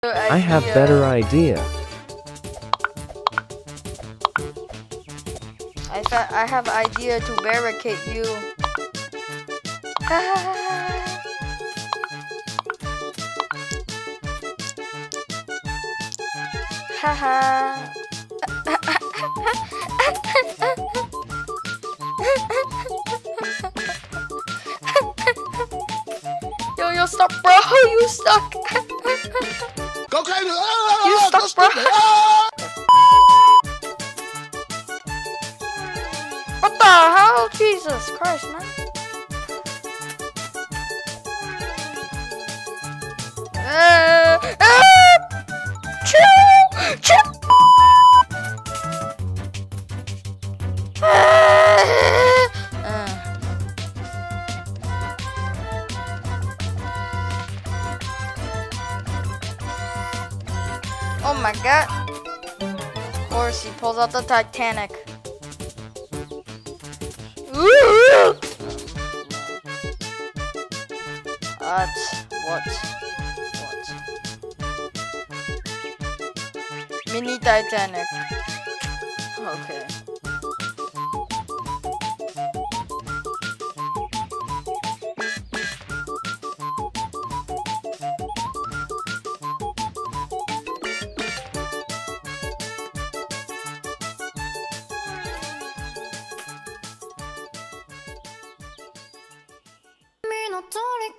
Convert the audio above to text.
I have better idea. I have idea to barricade you. Haha. Yo, stop, bro. You stuck. Go crazy. You stuck, bro. What the hell? Jesus Christ, man. Chill. Oh my god. Of course, he pulls out the Titanic. What? Mini Titanic. Okay. Minotauri